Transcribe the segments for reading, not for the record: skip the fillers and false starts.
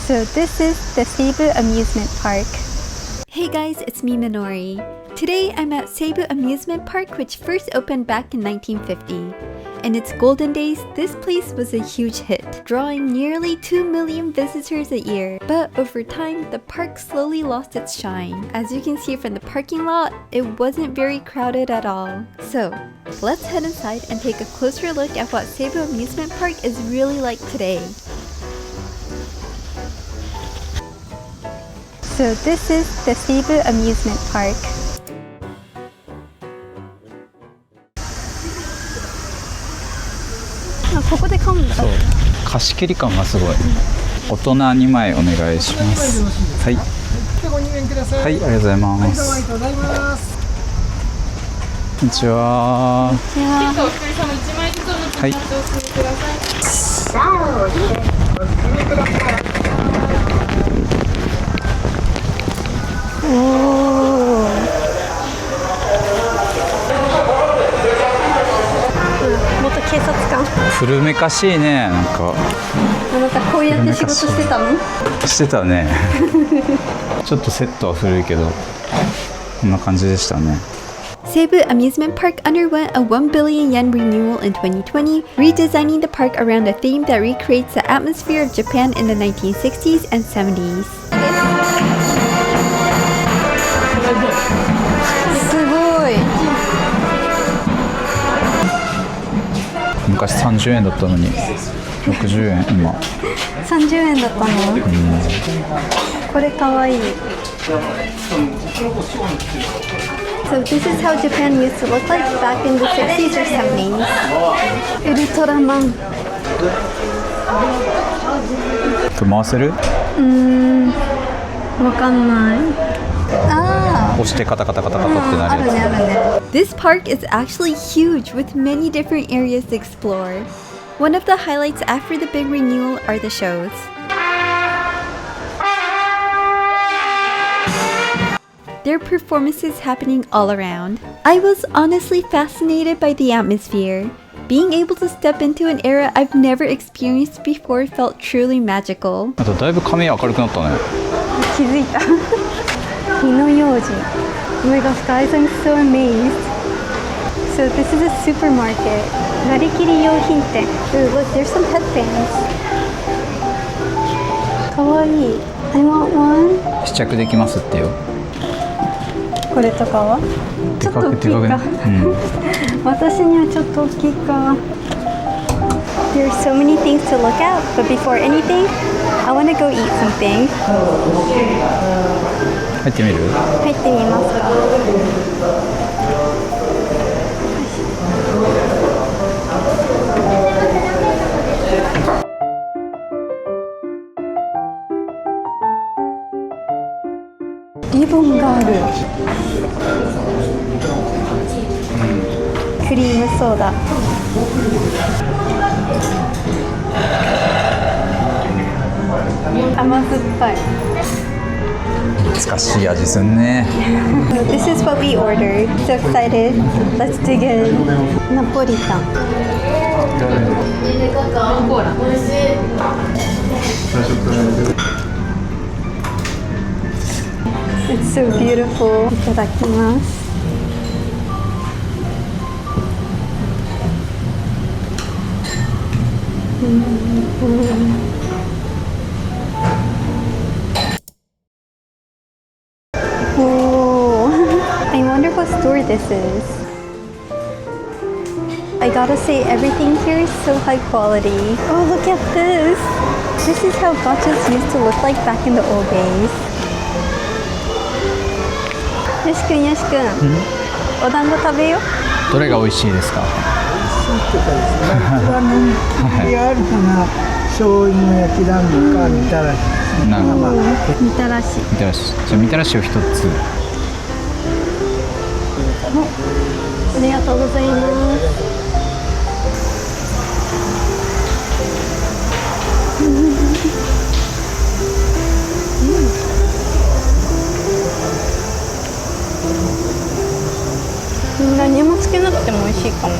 So this is the Seibu Amusement Park. Hey guys, it's me Minori. Today I'm at Seibu Amusement Park, which first opened back in 1950. In its golden days, this place was a huge hit, drawing nearly 2 million visitors a year. But over time, the park slowly lost its shine. As you can see from the parking lot, it wasn't very crowded at all. So, let's head inside and take a closer look at what Seibu Amusement Park is really like today. So this is the Seibu Amusement Park.そう貸し切り感がすごい、大人2枚お願いします。はい、ご入園ください。はい、ありがとうございます。ありがとうございます。こんにちは。お一人様1枚ずつのおはい、進めください。元警察官。古めかしいね、なんか。あなたこうやって仕事してたの？してたね。ちょっとセットは古いけど、こんな感じでしたね。Seibu Amusement Park underwent a 1 billion yen renewal in 2020, redesigning the park around a theme that recreates the atmosphere of Japan in the 1960s and 70s. すごい。昔30円だったのに60円今。30円だったの？これかわいい。So this is how Japan used to look like back in the 60s or 70s. ウルトラマン。これ回せる？わかんない。押してカタカタカタカタってなるやつ。This park is actually huge with many different areas to explore. One of the highlights after the big renewal are the shows. There are performances happening all around. I was honestly fascinated by the atmosphere. Being able to step into an era I've never experienced before felt truly magical. あとだいぶ髪明るくなったね。気づいた。火の用心。Oh my gosh, guys, I'm so amazed. So this is a supermarket. なりきり用品店。Ooh, look, there's some headbands. かわいい。I want one. 試着できますってよ。これとかはちょっと大きいか。私にはちょっと大きいか。There are so many things to look at, but before anything, I want to go eat something. 入ってみる？入ってみますか。リボンがある。クリームソーダ。甘酸っぱい。懐かしい味すんね。This is what we ordered. So excited. Let's dig in. ナポリタン。It's so beautiful. いただきます。I wonder what store this is. I gotta say, everything here is so high quality. Oh, look at this. This is how gachas used to look like back in the old days. よしくん、よしくん。お団子食べよう。どれが美味しいですか？一番人気があるのが醤油の焼き団子かみたらし。なるほど。みたらし。みたらし。じゃあみたらしを一つ。ありがとうございます。何もつけなくても美味しいかも。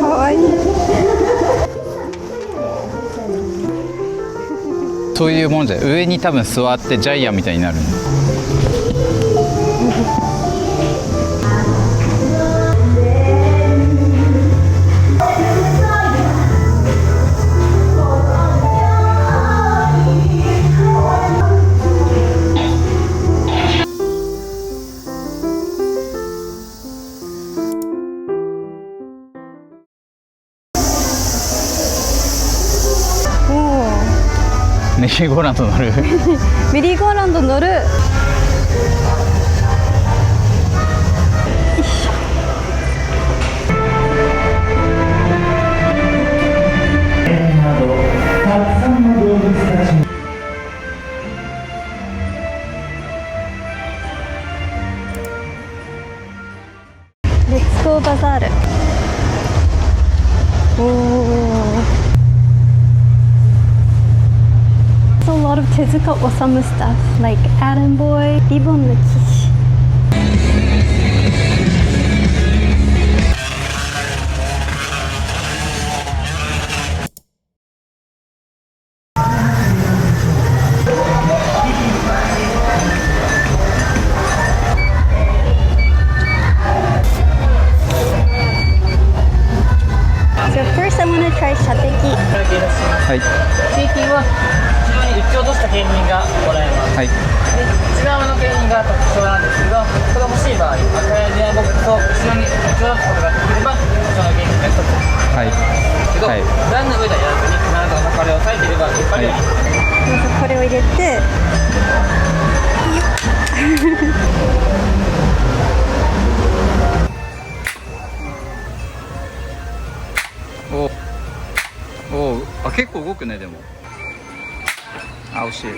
わいい。そういうもんじゃない。上に多分座ってジャイアンみたいになるの。メリーゴーランド乗るメリーゴーランド乗る。レッツゴーバザール。おお。A lot of Tezuka Osamu stuff like Adam Boy, Ribbon no Kishi. So first I'm gonna try shateki. はい。地域は打ち落とした景品がもらえます。はい。で、内側の景品が特徴なんですけど、これが欲しい場合、赤い電話ボックスを後ろに打ち下ろすことができれば、その景品が一つ。はい。けど、はい。段の上ではやらずに、必ずこれを押さえていれば、引っ張りを。まずこれを入れて。おお、あ、結構動くね。でもあ、惜しい。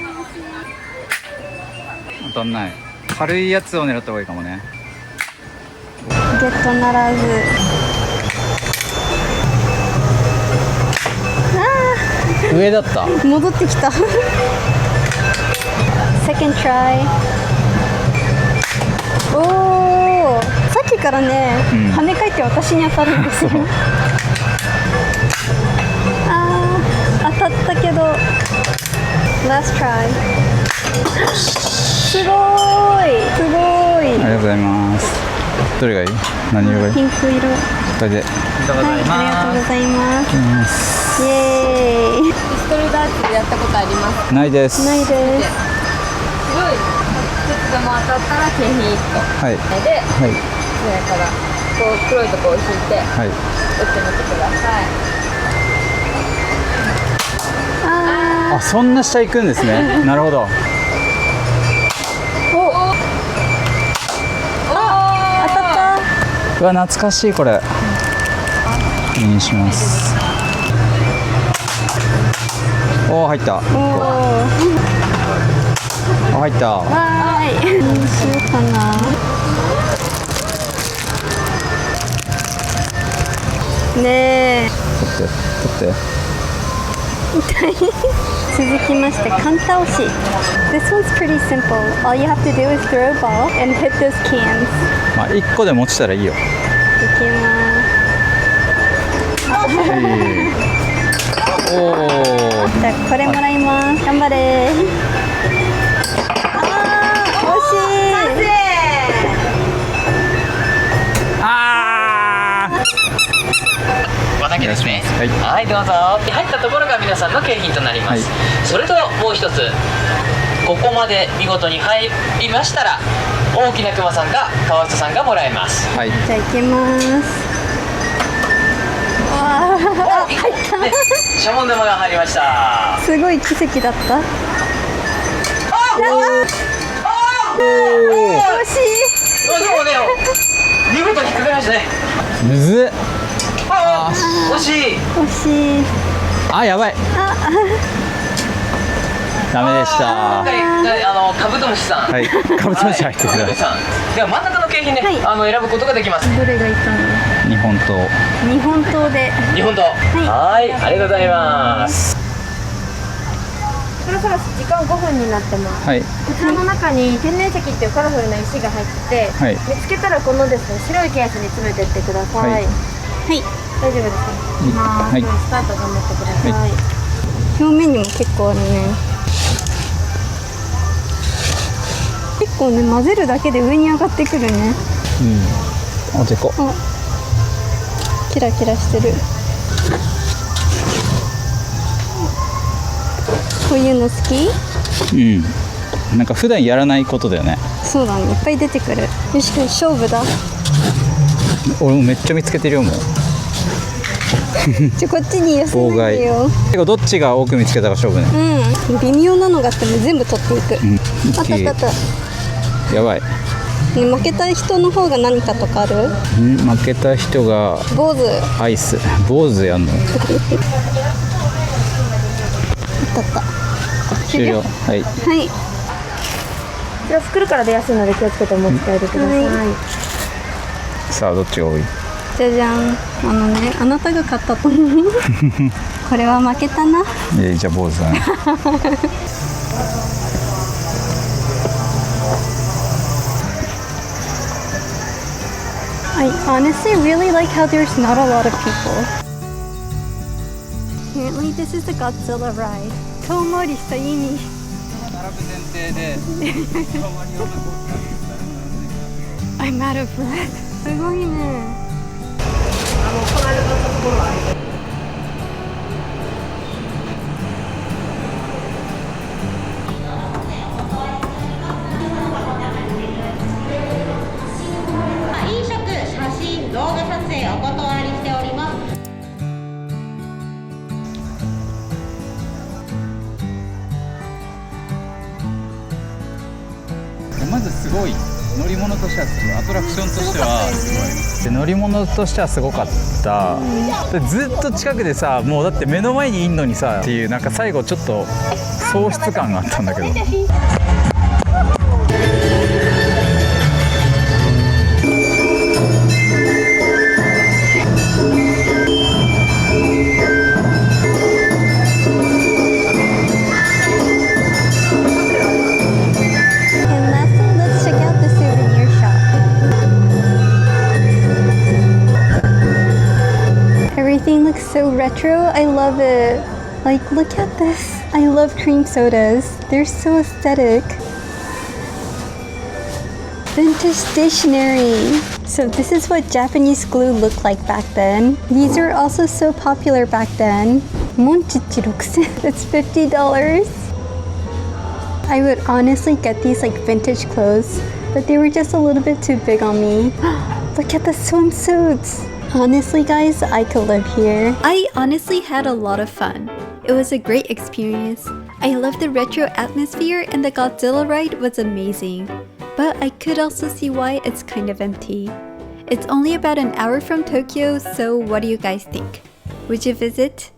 当たんない。軽いやつを狙った方がいいかもね。ゲットならず。上だった。戻ってきた。Second try。おお、さっきからね、跳ね返って私に当たるんですよ。当たったけど Last try。 すごーい、すごーい。ありがとうございます。どれがいい？何色がいい？ピンク色。これで。はい、ありがとうございます。イエーイ。ピストルダーツでやったことあります。ないです。ないです。白い鉄でも当たったら景品1個。はい。で、はい。上からこう黒いところを引いて、はい。打ってみてください。あ、そんな下行くんですね。なるほど。当たった。うわ、懐かしいこれ。いいにします。おお、入った。おお。あ、入った。わーい。どうしようかな。ねえ。取って。続きまして、カンタ押し。This one's pretty simple. All you have to do is throw a ball and hit those cans. まあ1個でも落ちたらいいよ。いきます。おお。じゃあこれもらいます。頑張れ。惜しい。私ですね。はいはい、どうぞ。入ったところが皆さんの景品となります。はいそれともう一つ、ここまで見事に入りましたら、大きなクマさんが川下さんがもらえます。はい。じゃあいきます。わあ、入った。で、シャボン玉が入りました。すごい奇跡だった。惜しい。でもね、見事に引っかかりましたね。むずっ。惜しい。惜しい。あ、やばい。ダメでした。カブトムシさん。はい。カブトムシ入ってください。さん。では真ん中の景品ね、はい選ぶことができます。どれがいいかな。日本刀。日本刀で。日本刀。はい、ありがとうございます。そろそろ時間5分になってます。はい。こちらの中に天然石っていうカラフルな石が入ってて、はい。見つけたらこのですね白いケースに詰めてってください。はいはい。大丈夫ですか？はいスタート頑張ってください。表面にも結構あるね。結構ね、混ぜるだけで上に上がってくるね。おでこ。あ、キラキラしてる。こういうの好き？なんか普段やらないことだよね。そうだね、いっぱい出てくる。よし、勝負だ。俺もめっちゃ見つけてるよもう。こっちに寄せないでよ。てかどっちが多く見つけたか勝負ね。微妙なのがあっても全部取っていく。あったあったあった。やばい。ね、負けた人の方が何かとかある？負けた人が坊主。アイス。坊主やんの。あったあった。終了。はい。はい。こちら袋から出やすいので気をつけてお持ち帰りください。さあどっちが多い？じゃじゃん。あなたが勝ったと思う。これは負けたな。じゃあ坊主だね。I honestly really like how there's not a lot of people. Apparently this is a Godzilla ride. 遠回りした意味。並ぶ前提で。I'm out of breath. すごいね。飲食、写真、動画撮影お断りしております。まずすごい乗り物としてはすごい、アトラクションとしてはすごい、で乗り物としてはすごかった、でずっと近くでさ、もうだって目の前にいんのにさっていう、なんか最後ちょっと喪失感があったんだけど。Everything looks so retro. I love it. Like, look at this. I love cream sodas. They're so aesthetic. Vintage stationery. So this is what Japanese glue looked like back then. These were also so popular back then. Monchichi 6000. That's $50. I would honestly get these like vintage clothes, but they were just a little bit too big on me. Look at the swimsuits. Honestly, guys, I could live here. I honestly had a lot of fun. It was a great experience. I loved the retro atmosphere and the Godzilla ride was amazing. But I could also see why it's kind of empty. It's only about an hour from Tokyo, so what do you guys think? Would you visit?